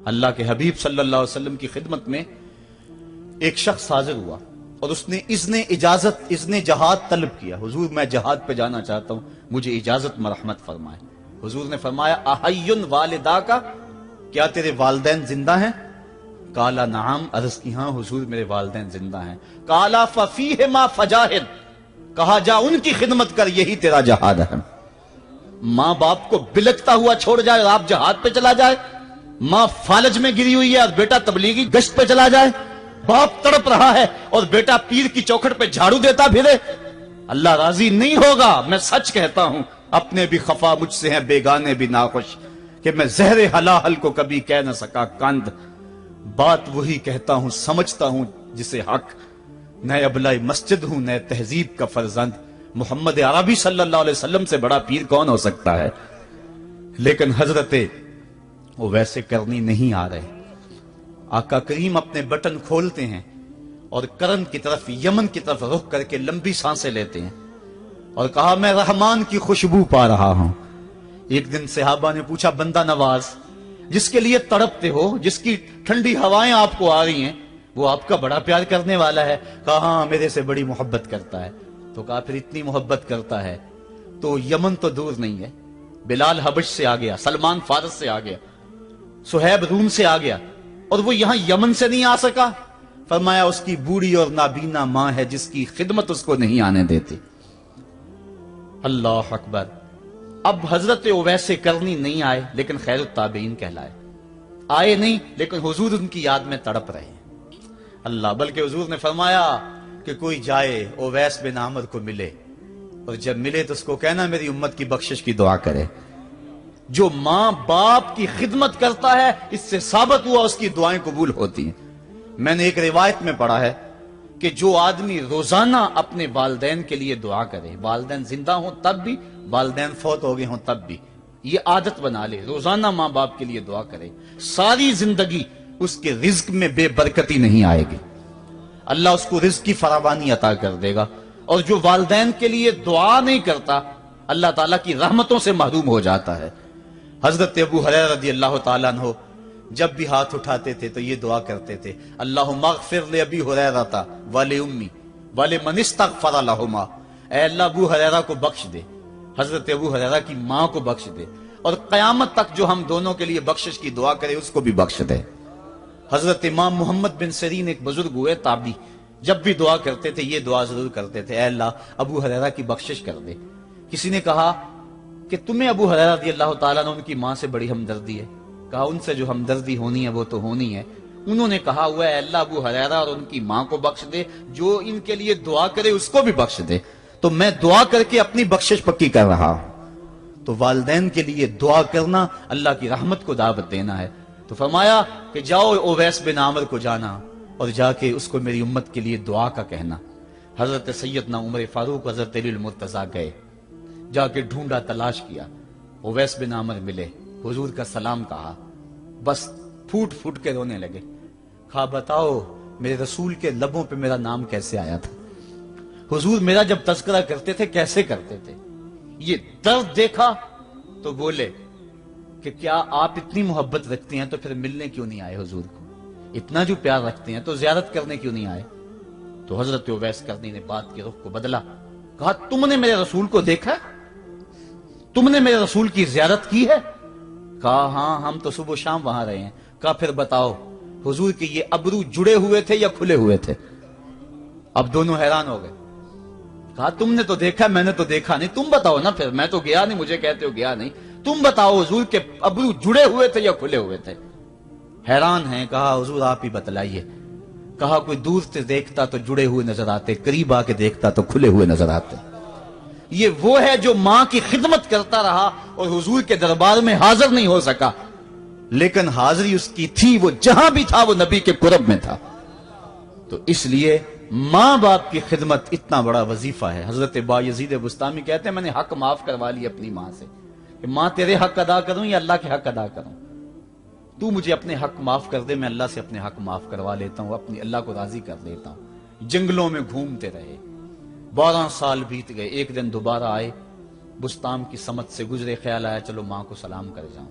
اللہ کے حبیب صلی اللہ علیہ وسلم کی خدمت میں ایک شخص حاضر ہوا اور اس نے اذن جہاد طلب کیا. حضور میں جہاد پہ جانا چاہتا ہوں, مجھے اجازت مرحمت فرمائے. حضور نے فرمایا احیٌ والدا کا, کیا تیرے والدین زندہ ہیں؟ قالا نعم, عرض کی ہاں حضور میرے والدین زندہ ہیں. قالا ففیہما فجاہد, کہا جا ان کی خدمت کر, یہی تیرا جہاد ہے. ماں باپ کو بلکتا ہوا چھوڑ جائے اور آپ جہاد پہ چلا جائے, ماں فالج میں گری ہوئی ہے اور بیٹا تبلیغی گشت پہ چلا جائے, باپ تڑپ رہا ہے اور بیٹا پیر کی چوکھٹ پہ جھاڑو دیتا پھرے, اللہ راضی نہیں ہوگا. میں سچ کہتا ہوں, اپنے بھی خفا مجھ سے ہیں بیگانے بھی ناخوش, کہ میں زہر حلاحل کو کبھی کہہ نہ سکا کند. بات وہی کہتا ہوں سمجھتا ہوں جسے حق, نئے ابلائی مسجد ہوں نئے تہذیب کا فرزند. محمد عربی صلی اللہ علیہ وسلم سے بڑا پیر کون ہو سکتا ہے؟ لیکن حضرت وہ ویسے کرنی نہیں آ رہے. آقا کریم اپنے بٹن کھولتے ہیں اور کرن کی طرف, یمن کی طرف رخ کر کے لمبی سانسیں لیتے ہیں اور کہا میں رحمان کی خوشبو پا رہا ہوں. ایک دن صحابہ نے پوچھا, بندہ نواز جس کے لیے تڑپتے ہو, جس کی ٹھنڈی ہوائیں آپ کو آ رہی ہیں, وہ آپ کا بڑا پیار کرنے والا ہے؟ کہا ہاں میرے سے بڑی محبت کرتا ہے. تو کہا پھر اتنی محبت کرتا ہے تو یمن تو دور نہیں ہے, بلال حبش سے آ گیا, سلمان فارس سے آ گیا, سہیب روم سے آ گیا, اور وہ یہاں یمن سے نہیں آ سکا. فرمایا اس کی بوڑھی اور نابینا ماں ہے جس کی خدمت اس کو نہیں آنے دیتی. اللہ اکبر. اب حضرت اویس کرنی نہیں آئے لیکن خیر التابعین کہلائے. آئے نہیں لیکن حضور ان کی یاد میں تڑپ رہے ہیں. اللہ, بلکہ حضور نے فرمایا کہ کوئی جائے اویس بن عامر کو ملے, اور جب ملے تو اس کو کہنا میری امت کی بخشش کی دعا کرے. جو ماں باپ کی خدمت کرتا ہے اس سے ثابت ہوا اس کی دعائیں قبول ہوتی ہیں. میں نے ایک روایت میں پڑھا ہے کہ جو آدمی روزانہ اپنے والدین کے لیے دعا کرے, والدین زندہ ہوں تب بھی, والدین فوت ہو گئے ہوں تب بھی, یہ عادت بنا لے, روزانہ ماں باپ کے لیے دعا کرے, ساری زندگی اس کے رزق میں بے برکتی نہیں آئے گی, اللہ اس کو رزق کی فراوانی عطا کر دے گا. اور جو والدین کے لیے دعا نہیں کرتا اللہ تعالیٰ کی رحمتوں سے محروم ہو جاتا ہے. حضرت ابو ہریرہ رضی اللہ تعالیٰ عنہ جب بھی ہاتھ اٹھاتے تھے تو یہ دعا کرتے تھے, اللہم اغفر لابی ہریرہ ولأمی ولمن استغفر لہما. اے اللہ ابو ہریرہ کو بخش دے, حضرت ابو ہریرہ کی ماں کو بخش دے, اور قیامت تک جو ہم دونوں کے لیے بخشش کی دعا کرے اس کو بھی بخش دے. حضرت امام محمد بن سیرین ایک بزرگ ہوئے تابعی, جب بھی دعا کرتے تھے یہ دعا ضرور کرتے تھے, اے اللہ ابو ہریرہ کی بخشش کر دے. کسی نے کہا کہ تمہیں ابو ہریرہ رضی اللہ تعالیٰ نے ان کی ماں سے بڑی ہمدردی ہے. کہا ان سے جو ہمدردی ہونی ہے وہ تو ہونی ہے. انہوں نے کہا ہوا ہے اللہ ابو ہریرہ اور ان کی ماں کو بخش دے, جو ان کے لیے دعا کرے اس کو بھی بخش دے. تو میں دعا کر کے اپنی بخشش پکی کر رہا ہوں. تو والدین کے لیے دعا کرنا اللہ کی رحمت کو دعوت دینا ہے. تو فرمایا کہ جاؤ اویس بن عامر کو جانا اور جا کے اس کو میری امت کے لیے دعا کا کہنا. حضرت سیدنا عمر فاروق حضرت علی المرتضیٰ گئے, جا کے ڈھونڈا تلاش کیا, اویس بن عامر ملے, حضور کا سلام کہا, بس پھوٹ پھوٹ کے رونے لگے. کہا بتاؤ میرے رسول کے لبوں پہ میرا نام کیسے آیا تھا, حضور میرا جب تذکرہ کرتے تھے کیسے کرتے تھے. یہ درد دیکھا تو بولے کہ کیا آپ اتنی محبت رکھتے ہیں تو پھر ملنے کیوں نہیں آئے حضور کو, اتنا جو پیار رکھتے ہیں تو زیارت کرنے کیوں نہیں آئے. تو حضرت اویس کرنی نے بات کے رخ کو بدلا, کہا تم نے میرے رسول کو دیکھا, تم نے میرے رسول کی زیارت کی ہے؟ کہا ہاں ہم تو صبح و شام وہاں رہے ہیں. کہا پھر بتاؤ حضور کے یہ ابرو جڑے ہوئے تھے یا کھلے ہوئے تھے؟ اب دونوں حیران ہو گئے. کہا تم نے تو دیکھا میں نے تو دیکھا نہیں, تم بتاؤ نا, پھر میں تو گیا نہیں, مجھے کہتے ہو گیا نہیں, تم بتاؤ حضور کے ابرو جڑے ہوئے تھے یا کھلے ہوئے تھے؟ حیران ہیں. کہا حضور آپ ہی بتلائیے. کہا کوئی دور سے دیکھتا تو جڑے ہوئے نظر آتے, قریب آ کے دیکھتا تو کھلے ہوئے نظر آتے. یہ وہ ہے جو ماں کی خدمت کرتا رہا اور حضور کے دربار میں حاضر نہیں ہو سکا, لیکن حاضری اس کی تھی, وہ جہاں بھی تھا وہ نبی کے قرب میں تھا. تو اس لیے ماں باپ کی خدمت اتنا بڑا وظیفہ ہے. حضرت بایزید بستامی کہتے ہیں میں نے حق معاف کروا لی اپنی ماں سے, کہ ماں تیرے حق ادا کروں یا اللہ کے حق ادا کروں, تو مجھے اپنے حق معاف کر دے, میں اللہ سے اپنے حق معاف کروا لیتا ہوں, اپنی اللہ کو راضی کر لیتا ہوں. جنگلوں میں گھومتے رہے, 12 سال بیت گئے. ایک دن دوبارہ آئے, بستام کی سمت سے گزرے, خیال آیا چلو ماں کو سلام کر جاؤں.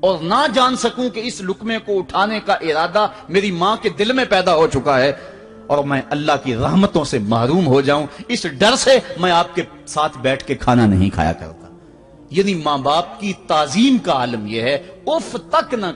اور نہ جان سکوں کہ اس لقمے کو اٹھانے کا ارادہ میری ماں کے دل میں پیدا ہو چکا ہے اور میں اللہ کی رحمتوں سے محروم ہو جاؤں، اس ڈر سے میں آپ کے ساتھ بیٹھ کے کھانا نہیں کھایا کرتا۔ یعنی ماں باپ کی تعظیم کا عالم یہ ہے، اف تک نہ